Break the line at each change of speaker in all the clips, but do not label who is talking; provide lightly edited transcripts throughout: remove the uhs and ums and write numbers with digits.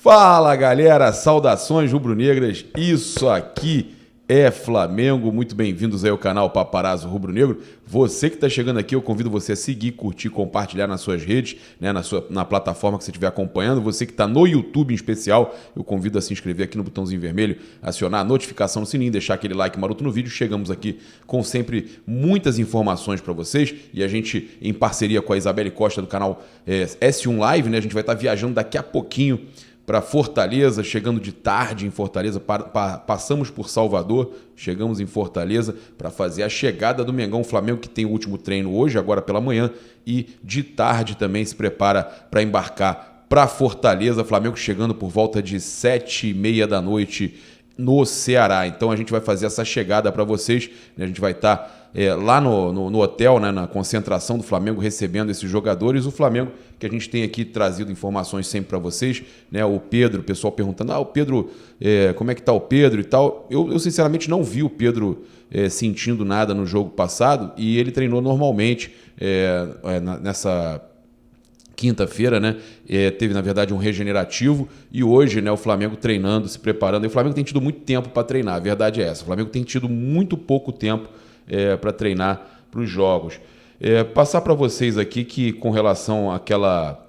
Fala galera, saudações rubro-negras, isso aqui é Flamengo, muito bem-vindos aí ao canal Paparazzo Rubro Negro. Você que está chegando aqui, eu convido você a seguir, curtir, compartilhar nas suas redes, né, na plataforma que você estiver acompanhando. Você que está no YouTube em especial, eu convido a se inscrever aqui no botãozinho vermelho, acionar a notificação no sininho, deixar aquele like maroto no vídeo. Chegamos aqui com sempre muitas informações para vocês e a gente, em parceria com a Isabelle Costa do canal S1 Live, né, a gente vai estar viajando daqui a pouquinho para Fortaleza, chegando de tarde em Fortaleza, passamos por Salvador, chegamos em Fortaleza para fazer a chegada do Mengão. Flamengo que tem o último treino hoje, agora pela manhã, e de tarde também se prepara para embarcar para Fortaleza. Flamengo chegando por volta de 7h30 da noite no Ceará. Então a gente vai fazer essa chegada para vocês, né? A gente vai estar lá no hotel, né, na concentração do Flamengo, recebendo esses jogadores. O Flamengo que a gente tem aqui trazido informações sempre para vocês, né? O Pedro, o pessoal perguntando, o Pedro, como é que tá o Pedro e tal. Eu sinceramente não vi o Pedro sentindo nada no jogo passado e ele treinou normalmente nessa quinta-feira, né? Teve, na verdade, um regenerativo e hoje, né, o Flamengo treinando, se preparando. E o Flamengo tem tido muito tempo para treinar, a verdade é essa. O Flamengo tem tido muito pouco tempo para treinar para os jogos. Passar para vocês aqui que, com relação àquela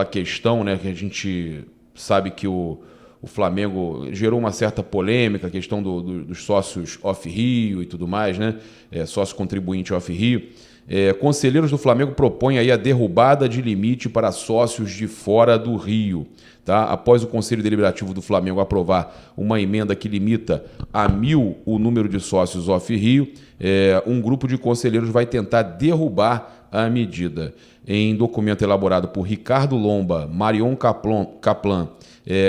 questão, né, que a gente sabe que o Flamengo gerou uma certa polêmica, a questão dos sócios off-Rio e tudo mais, né? Sócio contribuinte off-Rio. Conselheiros do Flamengo propõem aí a derrubada de limite para sócios de fora do Rio. Tá? Após o Conselho Deliberativo do Flamengo aprovar uma emenda que limita a 1.000 o número de sócios off-Rio, um grupo de conselheiros vai tentar derrubar a medida. Em documento elaborado por Ricardo Lomba, Marion Kaplan,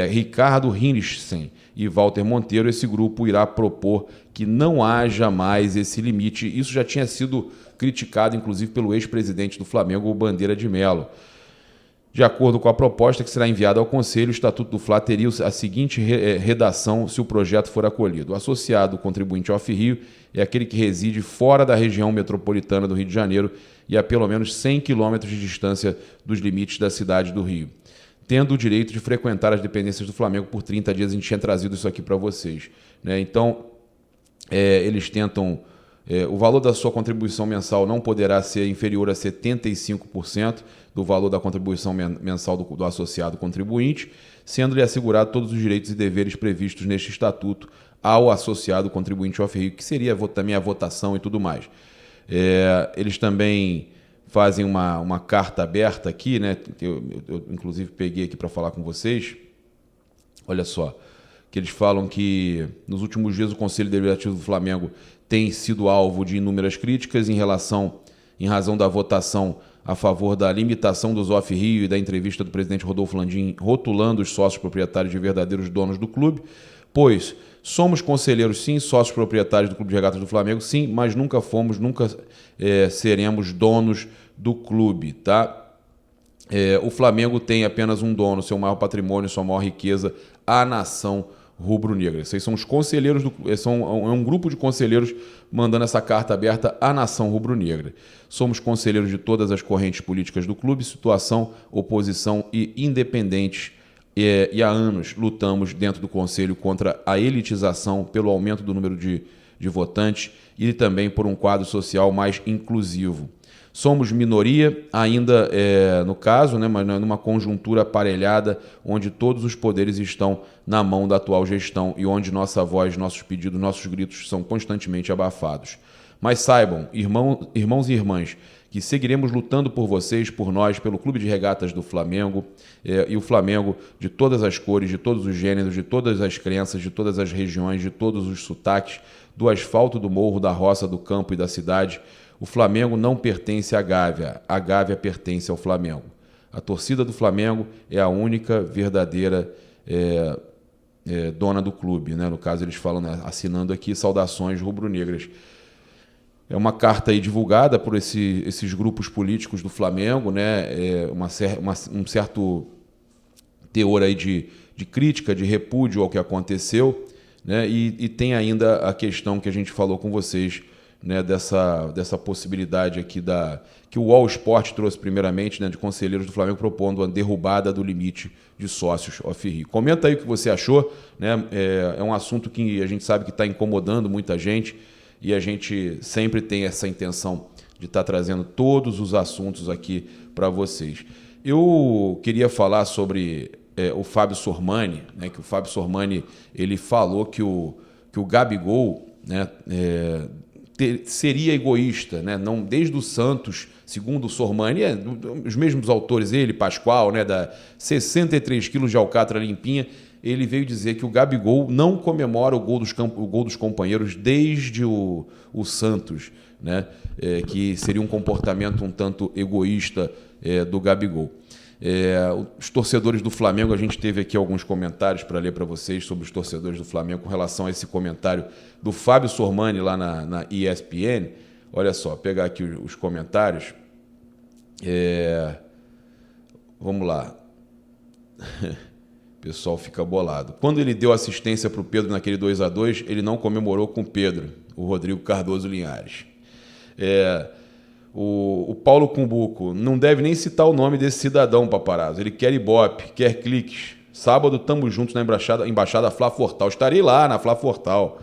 Ricardo Rinnichsen e Walter Monteiro, esse grupo irá propor que não haja mais esse limite. Isso já tinha sido criticado, inclusive, pelo ex-presidente do Flamengo, Bandeira de Melo. De acordo com a proposta que será enviada ao Conselho, o Estatuto do Fla teria a seguinte redação se o projeto for acolhido. O associado contribuinte off-Rio é aquele que reside fora da região metropolitana do Rio de Janeiro e a pelo menos 100 quilômetros de distância dos limites da cidade do Rio, tendo o direito de frequentar as dependências do Flamengo por 30 dias. A gente tinha trazido isso aqui para vocês, né? Então, eles tentam... o valor da sua contribuição mensal não poderá ser inferior a 75% do valor da contribuição mensal do associado contribuinte, sendo-lhe assegurado todos os direitos e deveres previstos neste estatuto ao associado contribuinte off-Rio, que seria também a votação e tudo mais. Eles também fazem uma carta aberta aqui, né? Eu inclusive peguei aqui para falar com vocês. Olha só, que eles falam que nos últimos dias o Conselho Deliberativo do Flamengo tem sido alvo de inúmeras críticas em razão da votação a favor da limitação dos off-Rio e da entrevista do presidente Rodolfo Landim rotulando os sócios proprietários de verdadeiros donos do clube, pois somos conselheiros sim, sócios proprietários do Clube de Regatas do Flamengo sim, mas nunca seremos donos do clube, tá? O Flamengo tem apenas um dono, seu maior patrimônio, sua maior riqueza, a nação rubro-negra. Esses são os conselheiros, é um grupo de conselheiros mandando essa carta aberta à nação rubro-negra. Somos conselheiros de todas as correntes políticas do clube, situação, oposição e independentes. E há anos lutamos dentro do Conselho contra a elitização, pelo aumento do número de votantes e também por um quadro social mais inclusivo. Somos minoria, ainda no caso, né, mas numa conjuntura aparelhada, onde todos os poderes estão na mão da atual gestão e onde nossa voz, nossos pedidos, nossos gritos são constantemente abafados. Mas saibam, irmãos e irmãs, que seguiremos lutando por vocês, por nós, pelo Clube de Regatas do Flamengo, e o Flamengo de todas as cores, de todos os gêneros, de todas as crenças, de todas as regiões, de todos os sotaques, do asfalto, do morro, da roça, do campo e da cidade. O Flamengo não pertence à Gávea, a Gávea pertence ao Flamengo. A torcida do Flamengo é a única verdadeira dona do clube, né? No caso, eles falam, né, assinando aqui, saudações rubro-negras. É uma carta aí divulgada por esses grupos políticos do Flamengo, né? Um certo teor aí de crítica, de repúdio ao que aconteceu, né? E tem ainda a questão que a gente falou com vocês né, dessa possibilidade aqui que o All Sport trouxe primeiramente, né, de conselheiros do Flamengo propondo a derrubada do limite de sócios off-RI. Comenta aí o que você achou, né? É um assunto que a gente sabe que está incomodando muita gente e a gente sempre tem essa intenção de estar trazendo todos os assuntos aqui para vocês. Eu queria falar sobre o Fábio Sormani, né, que o Fábio Sormani ele falou que o Gabigol, né, seria egoísta, né? Não, desde o Santos, segundo o Sormani, os mesmos autores, ele, Pascoal, né, da 63 quilos de alcatra limpinha, ele veio dizer que o Gabigol não comemora o gol dos companheiros desde o Santos, né? Que seria um comportamento um tanto egoísta do Gabigol. Os torcedores do Flamengo, a gente teve aqui alguns comentários para ler para vocês sobre os torcedores do Flamengo com relação a esse comentário do Fábio Sormani lá na ESPN. Olha só, pegar aqui os comentários. Vamos lá. O pessoal fica bolado. Quando ele deu assistência para o Pedro naquele 2-2, ele não comemorou com o Pedro, o Rodrigo Cardoso Linhares. O Paulo Cumbuco não deve nem citar o nome desse cidadão, paparazzo. Ele quer Ibope, quer cliques. Sábado estamos juntos na Embaixada Flá Fortal. Estarei lá na Flá Fortal.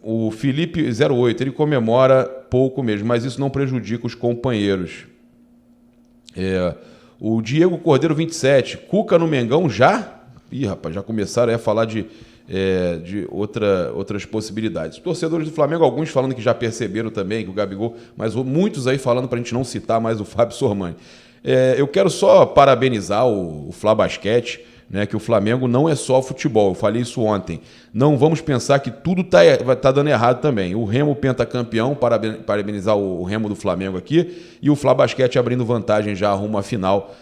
O Felipe 08, ele comemora pouco mesmo, mas isso não prejudica os companheiros. O Diego Cordeiro 27, Cuca no Mengão já? Ih, rapaz, já começaram a falar de outras possibilidades. Os torcedores do Flamengo, alguns falando que já perceberam também que o Gabigol, mas muitos aí falando para a gente não citar mais o Fábio Sormani. Eu quero só parabenizar o Fla Basquete, né, que o Flamengo não é só futebol, eu falei isso ontem. Não vamos pensar que tudo tá dando errado também. O Remo pentacampeão, parabenizar o Remo do Flamengo aqui, e o Fla Basquete abrindo vantagem já rumo à final,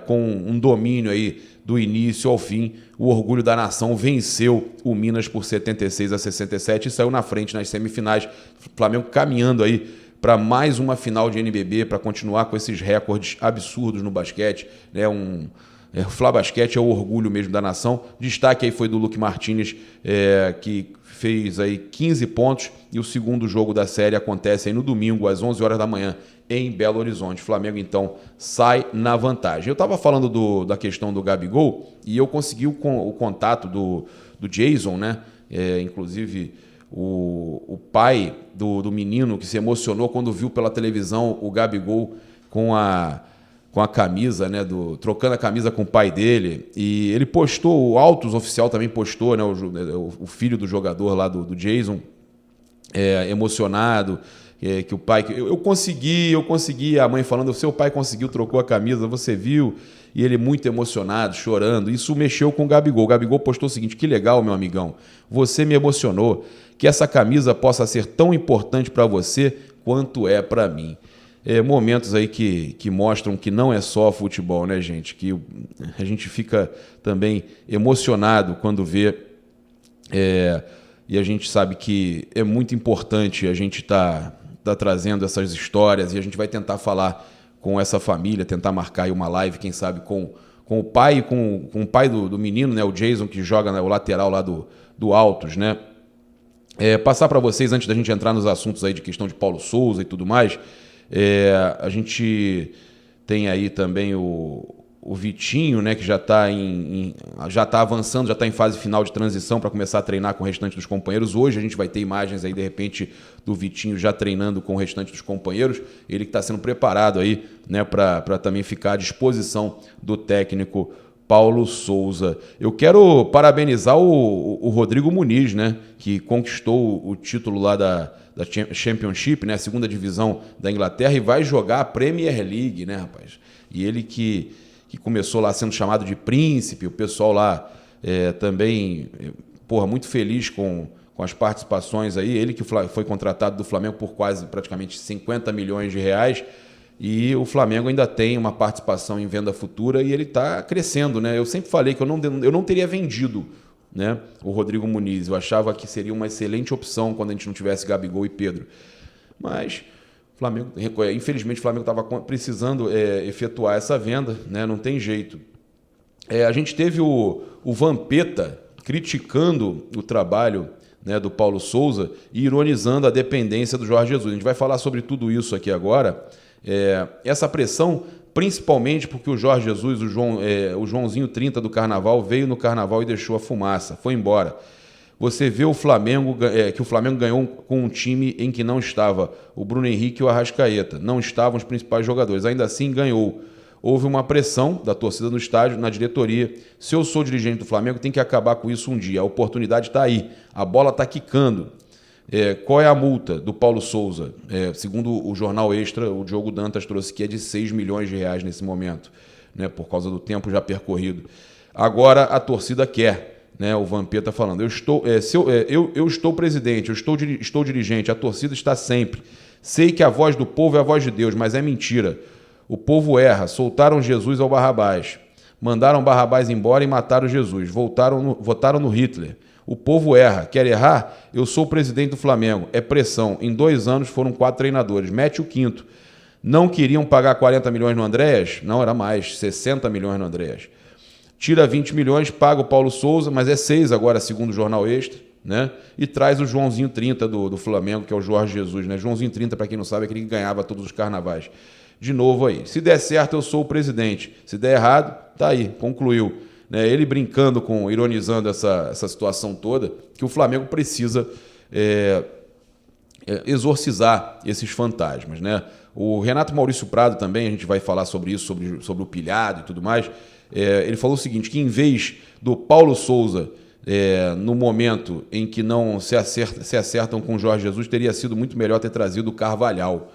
com um domínio aí do início ao fim. O orgulho da nação venceu o Minas por 76-67 e saiu na frente nas semifinais. O Flamengo caminhando aí para mais uma final de NBB, para continuar com esses recordes absurdos no basquete, né? O Fla Basquete é o orgulho mesmo da nação. Destaque aí foi do Luque Martínez, que fez aí 15 pontos, e o segundo jogo da série acontece aí no domingo, às 11 horas da manhã, em Belo Horizonte. O Flamengo, então, sai na vantagem. Eu estava falando da questão do Gabigol, e eu consegui o contato do Jason, né? Inclusive, o pai do menino que se emocionou quando viu pela televisão o Gabigol com a camisa, né, trocando a camisa com o pai dele, e ele postou, o Autos Oficial também postou, né, o filho do jogador lá do Jason, emocionado, que o pai... Eu consegui, a mãe falando, o seu pai conseguiu, trocou a camisa, você viu? E ele muito emocionado, chorando. Isso mexeu com o Gabigol. O Gabigol postou o seguinte: que legal, meu amigão, você me emocionou, que essa camisa possa ser tão importante para você quanto é para mim. Momentos aí que mostram que não é só futebol, né, gente? Que a gente fica também emocionado quando vê, e a gente sabe que é muito importante a gente tá trazendo essas histórias, e a gente vai tentar falar com essa família, tentar marcar aí uma live, quem sabe, com o pai, com o pai do menino, né, o Jason, que joga, né, o lateral lá do Autos, né? Passar para vocês, antes da gente entrar nos assuntos aí de questão de Paulo Souza e tudo mais, a gente tem aí também o Vitinho, né, que já está avançando, já está em fase final de transição para começar a treinar com o restante dos companheiros. Hoje a gente vai ter imagens aí, de repente, do Vitinho já treinando com o restante dos companheiros. Ele que está sendo preparado aí, né, para também ficar à disposição do técnico Paulo Souza. Eu quero parabenizar o Rodrigo Muniz, né, que conquistou o título lá da Championship, né, a segunda divisão da Inglaterra, e vai jogar a Premier League, né, rapaz? E ele que começou lá sendo chamado de príncipe, o pessoal lá também, muito feliz com as participações aí. Ele que foi contratado do Flamengo por praticamente 50 milhões de reais, e o Flamengo ainda tem uma participação em venda futura, e ele está crescendo, né? Eu sempre falei que eu não teria vendido, né, o Rodrigo Muniz. Eu achava que seria uma excelente opção quando a gente não tivesse Gabigol e Pedro. Mas Flamengo, infelizmente, o Flamengo estava precisando efetuar essa venda, né? Não tem jeito. A gente teve o Vampeta criticando o trabalho né, do Paulo Souza e ironizando a dependência do Jorge Jesus. A gente vai falar sobre tudo isso aqui agora. Essa pressão, principalmente porque o Jorge Jesus, o Joãozinho 30 do Carnaval, veio no Carnaval e deixou a fumaça, foi embora. Você vê o Flamengo, que o Flamengo ganhou com um time em que não estava o Bruno Henrique e o Arrascaeta. Não estavam os principais jogadores. Ainda assim, ganhou. Houve uma pressão da torcida no estádio, na diretoria. Se eu sou dirigente do Flamengo, tem que acabar com isso um dia. A oportunidade está aí. A bola está quicando. Qual é a multa do Paulo Souza? Segundo o Jornal Extra, o Diogo Dantas trouxe que é de 6 milhões de reais nesse momento, né, por causa do tempo já percorrido. Agora a torcida quer. Né, o Vampeta falando, eu estou presidente, eu estou dirigente, a torcida está sempre. Sei que a voz do povo é a voz de Deus, mas é mentira. O povo erra, soltaram Jesus ao Barrabás, mandaram Barrabás embora e mataram Jesus, votaram no Hitler. O povo erra, quer errar? Eu sou o presidente do Flamengo, é pressão. Em 2 anos foram 4 treinadores, mete o quinto. Não queriam pagar 40 milhões no Andréas? Não, era mais, 60 milhões no Andréas. Tira 20 milhões, paga o Paulo Souza, mas é 6 agora, segundo o Jornal Extra, né? E traz o Joãozinho 30 do Flamengo, que é o Jorge Jesus, né? Joãozinho 30, para quem não sabe, é aquele que ganhava todos os carnavais. De novo aí. Se der certo, eu sou o presidente. Se der errado, tá aí, concluiu. Né? Ele brincando, ironizando essa situação toda, que o Flamengo precisa exorcizar esses fantasmas, né? O Renato Maurício Prado também, a gente vai falar sobre isso, sobre o pilhado e tudo mais. Ele falou o seguinte, que em vez do Paulo Souza, no momento em que não se acertam com o Jorge Jesus, teria sido muito melhor ter trazido o Carvalhal.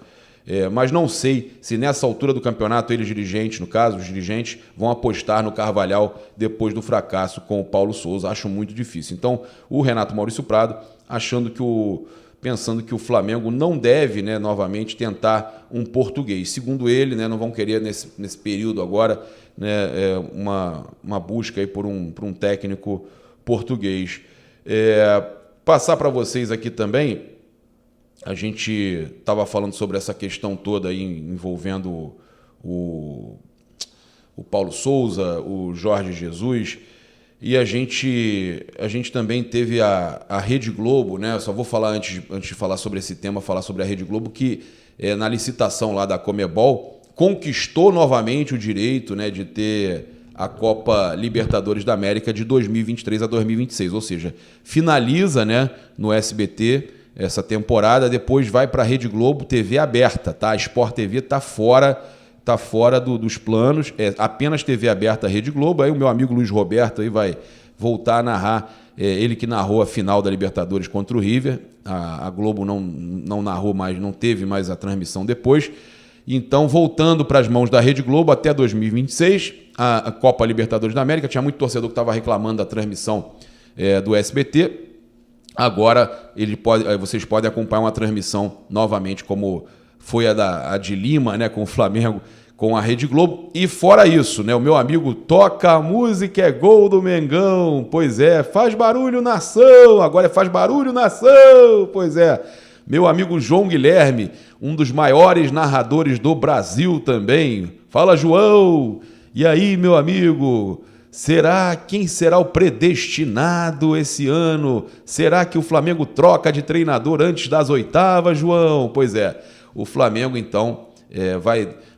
Mas não sei se nessa altura do campeonato, eles dirigentes, no caso, os dirigentes, vão apostar no Carvalhal depois do fracasso com o Paulo Souza. Acho muito difícil. Então, o Renato Maurício Prado, pensando que o Flamengo não deve, né, novamente tentar um português. Segundo ele, né, não vão querer nesse período agora, né, uma busca aí por um técnico português. Passar para vocês aqui também, a gente estava falando sobre essa questão toda aí envolvendo o Paulo Souza, o Jorge Jesus. E a gente também teve a Rede Globo, né? Eu só vou falar, antes de falar sobre esse tema, falar sobre a Rede Globo, que na licitação lá da Conmebol, conquistou novamente o direito, né, de ter a Copa Libertadores da América de 2023 a 2026. Ou seja, finaliza, né, no SBT essa temporada, depois vai para a Rede Globo, TV aberta, tá? A Sport TV está fora dos planos, apenas TV aberta, a Rede Globo. Aí o meu amigo Luiz Roberto aí vai voltar a narrar, ele que narrou a final da Libertadores contra o River. A Globo não narrou mais, não teve mais a transmissão depois. Então, voltando para as mãos da Rede Globo até 2026, a Copa Libertadores da América. Tinha muito torcedor que estava reclamando da transmissão do SBT. Agora vocês podem acompanhar uma transmissão novamente, como foi a de Lima, né, com o Flamengo, com a Rede Globo. E fora isso, né, o meu amigo toca a música, é gol do Mengão. Pois é, faz barulho, nação. Agora faz barulho, nação. Pois é. Meu amigo João Guilherme, um dos maiores narradores do Brasil também. Fala, João! E aí, meu amigo, quem será o predestinado esse ano? Será que o Flamengo troca de treinador antes das oitavas, João? Pois é, o Flamengo, então,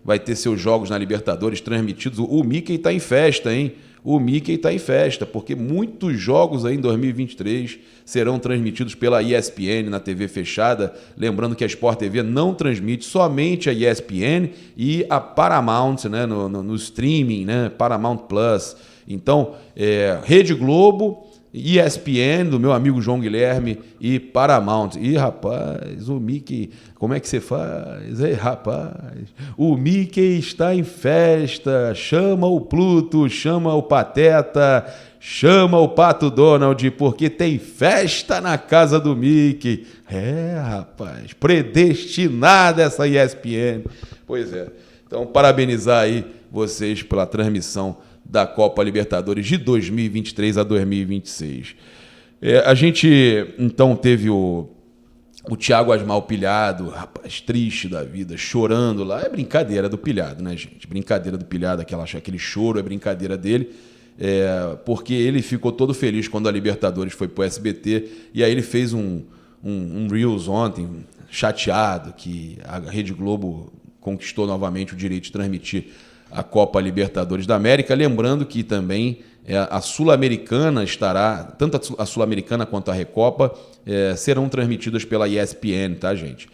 vai ter seus jogos na Libertadores transmitidos. O Mickey está em festa, hein? O Mickey está em festa, porque muitos jogos aí em 2023 serão transmitidos pela ESPN na TV fechada. Lembrando que a Sport TV não transmite, somente a ESPN e a Paramount, né, no streaming, né, Paramount Plus. Então, Rede Globo, ESPN, do meu amigo João Guilherme, e Paramount. Ih, rapaz, o Mickey, como é que você faz? Ei, rapaz, o Mickey está em festa. Chama o Pluto, chama o Pateta, chama o Pato Donald, porque tem festa na casa do Mickey. Rapaz, predestinada essa ESPN. Pois é. Então, parabenizar aí vocês pela transmissão da Copa Libertadores de 2023 a 2026. A gente, então, teve o Thiago Asmal pilhado, rapaz, triste da vida, chorando lá. É brincadeira do pilhado, né, gente? Brincadeira do pilhado, aquele choro é brincadeira dele. porque ele ficou todo feliz quando a Libertadores foi pro SBT, e aí ele fez um Reels ontem, chateado, que a Rede Globo conquistou novamente o direito de transmitir a Copa Libertadores da América, lembrando que também a Sul-Americana estará, tanto a Sul-Americana quanto a Recopa, serão transmitidas pela ESPN, tá, gente?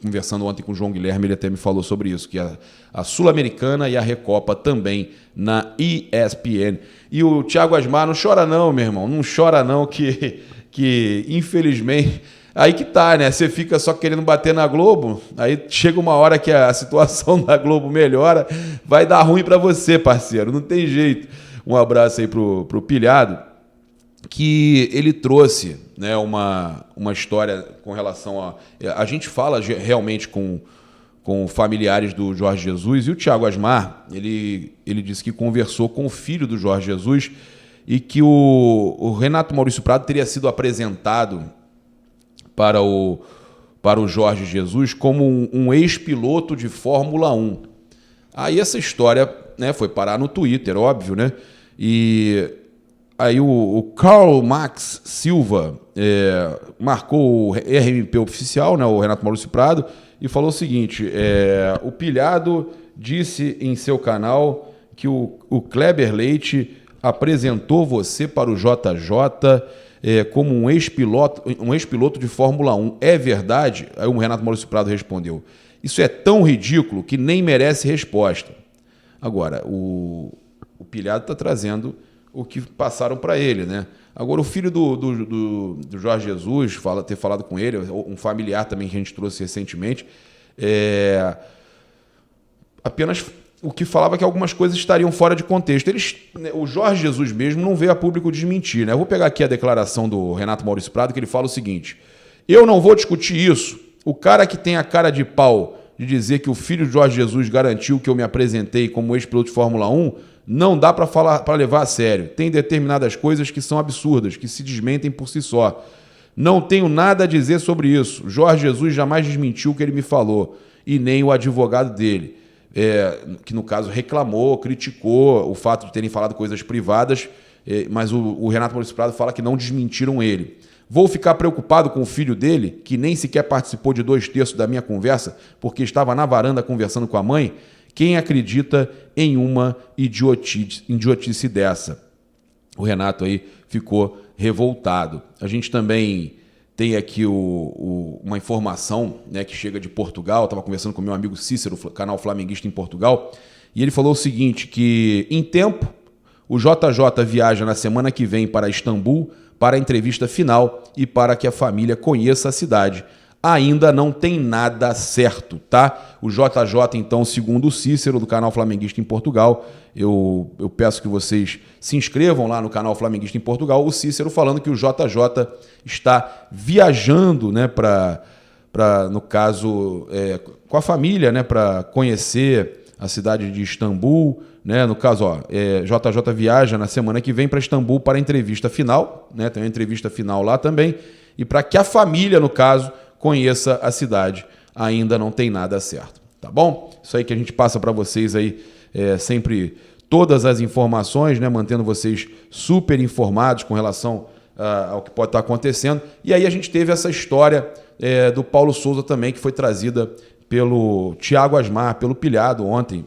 Conversando ontem com o João Guilherme, ele até me falou sobre isso, que a Sul-Americana e a Recopa também na ESPN. E o Thiago Asmar, não chora não, meu irmão, não chora não, que infelizmente... Aí que tá, né? Você fica só querendo bater na Globo, aí chega uma hora que a situação da Globo melhora, vai dar ruim para você, parceiro, não tem jeito. Um abraço aí pro Pilhado, que ele trouxe, né, uma história com relação a gente fala realmente com familiares do Jorge Jesus, e o Thiago Asmar, ele disse que conversou com o filho do Jorge Jesus e que o Renato Maurício Prado teria sido apresentado para o Jorge Jesus como um ex-piloto de Fórmula 1. Aí essa história, né, foi parar no Twitter, óbvio, né? E aí o Karl Max Silva marcou o RMP oficial, né, o Renato Maurício Prado, e falou o seguinte, o Pilhado disse em seu canal que o Kleber Leite apresentou você para o JJ como um ex-piloto de Fórmula 1. É verdade? Aí o Renato Maurício Prado respondeu, isso é tão ridículo que nem merece resposta. Agora, o Pilhado está trazendo o que passaram para ele, né? Agora, o filho do Jorge Jesus, ter falado com ele, um familiar também que a gente trouxe recentemente, apenas o que falava que algumas coisas estariam fora de contexto. O Jorge Jesus mesmo não veio a público desmentir, né? Eu vou pegar aqui a declaração do Renato Maurício Prado, que ele fala o seguinte, eu não vou discutir isso. O cara que tem a cara de pau de dizer que o filho de Jorge Jesus garantiu que eu me apresentei como ex-piloto de Fórmula 1, não dá para levar a sério. Tem determinadas coisas que são absurdas, que se desmentem por si só. Não tenho nada a dizer sobre isso. Jorge Jesus jamais desmentiu o que ele me falou, e nem o advogado dele, que no caso reclamou, criticou o fato de terem falado coisas privadas, mas o Renato Maurício Prado fala que não desmentiram ele. Vou ficar preocupado com o filho dele, que nem sequer participou de 2/3 da minha conversa, porque estava na varanda conversando com a mãe? Quem acredita em uma idiotice dessa? O Renato aí ficou revoltado. A gente também tem aqui uma informação, né, que chega de Portugal. Estava conversando com meu amigo Cícero, canal flamenguista em Portugal, e ele falou o seguinte, que em tempo o JJ viaja na semana que vem para Istambul para a entrevista final e para que a família conheça a cidade. Ainda não tem nada certo, tá? O JJ, então, segundo o Cícero, do canal Flamenguista em Portugal, eu peço que vocês se inscrevam lá no canal Flamenguista em Portugal, o Cícero falando que o JJ está viajando, né, no caso, com a família, né, para conhecer a cidade de Istambul, né? No caso, JJ viaja na semana que vem para Istambul para a entrevista final, né? Tem uma entrevista final lá também, e para que a família, no caso, conheça a cidade. Ainda não tem nada certo, tá bom? Isso aí que a gente passa para vocês aí, sempre todas as informações, né? Mantendo vocês super informados com relação ao que pode estar acontecendo. E aí a gente teve essa história do Paulo Souza também, que foi trazida pelo Thiago Asmar, pelo Pilhado ontem.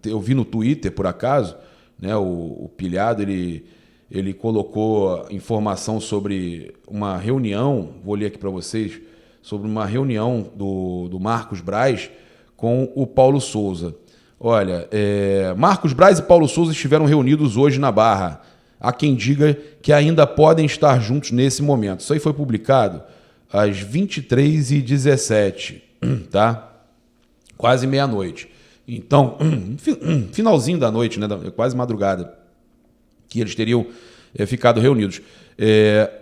Eu vi no Twitter, por acaso, né? O Pilhado, ele colocou informação sobre uma reunião, vou ler aqui para vocês, sobre uma reunião do Marcos Braz com o Paulo Souza. Olha, Marcos Braz e Paulo Souza estiveram reunidos hoje na Barra. Há quem diga que ainda podem estar juntos nesse momento. Isso aí foi publicado às 23h17, tá? Quase meia-noite. Então, finalzinho da noite, né? Quase madrugada, que eles teriam ficado reunidos.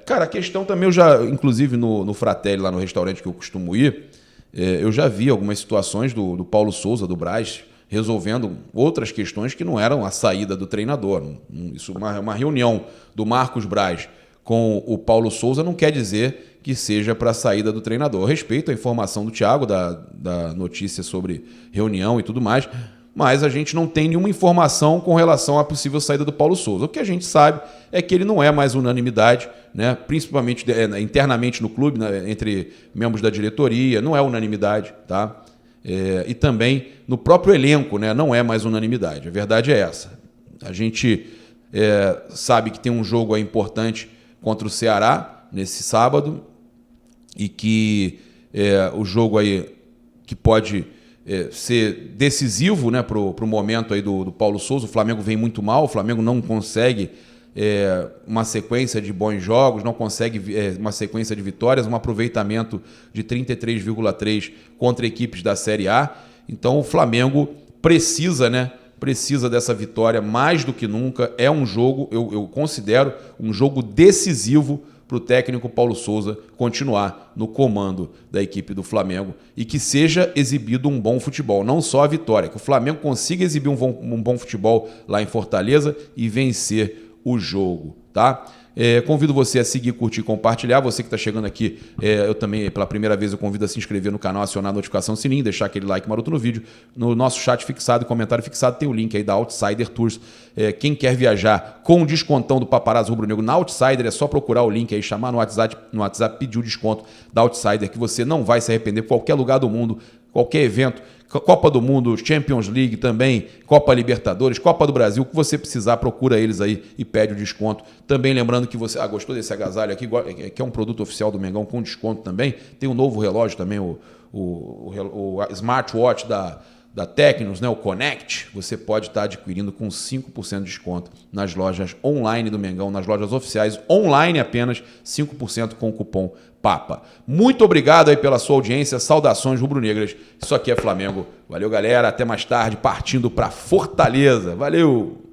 Cara, a questão também, eu já, inclusive no Fratelli, lá no restaurante que eu costumo ir, eu já vi algumas situações do Paulo Souza, do Braz, resolvendo outras questões que não eram a saída do treinador. Isso, uma reunião do Marcos Braz com o Paulo Souza não quer dizer que seja para a saída do treinador. Eu respeito a informação do Thiago, da notícia sobre reunião e tudo mais, mas a gente não tem nenhuma informação com relação à possível saída do Paulo Souza. O que a gente sabe é que ele não é mais unanimidade, né? Principalmente internamente no clube, né? Entre membros da diretoria, não é unanimidade, tá? E também no próprio elenco, né? Não é mais unanimidade. A verdade é essa. A gente sabe que tem um jogo aí importante contra o Ceará nesse sábado e que o jogo aí que pode ser decisivo, né, para o momento aí do Paulo Souza. O Flamengo vem muito mal, o Flamengo não consegue uma sequência de bons jogos, não consegue uma sequência de vitórias, um aproveitamento de 33,3% contra equipes da Série A. Então o Flamengo precisa, né? Precisa dessa vitória mais do que nunca. É um jogo, eu considero um jogo decisivo para o técnico Paulo Souza continuar no comando da equipe do Flamengo e que seja exibido um bom futebol, não só a vitória, que o Flamengo consiga exibir um bom futebol lá em Fortaleza e vencer o jogo, tá? Convido você a seguir, curtir e compartilhar. Você que está chegando aqui, eu também, pela primeira vez, eu convido a se inscrever no canal, acionar a notificação sininho, deixar aquele like maroto no vídeo. No nosso chat fixado e comentário fixado tem o link aí da Outsider Tours. Quem quer viajar com o descontão do Paparazzo Rubro Negro na Outsider, é só procurar o link aí, chamar no WhatsApp, pedir o desconto da Outsider, que você não vai se arrepender. Qualquer lugar do mundo, qualquer evento, Copa do Mundo, Champions League também, Copa Libertadores, Copa do Brasil, o que você precisar, procura eles aí e pede o desconto. Também lembrando que você... gostou desse agasalho aqui? Que é um produto oficial do Mengão com desconto também. Tem um novo relógio também, o smartwatch da Tecnos, né, o Connect. Você pode estar adquirindo com 5% de desconto nas lojas online do Mengão, nas lojas oficiais, online apenas, 5% com o cupom PAPA. Muito obrigado aí pela sua audiência, saudações rubro-negras. Isso aqui é Flamengo. Valeu, galera, até mais tarde, partindo para Fortaleza. Valeu!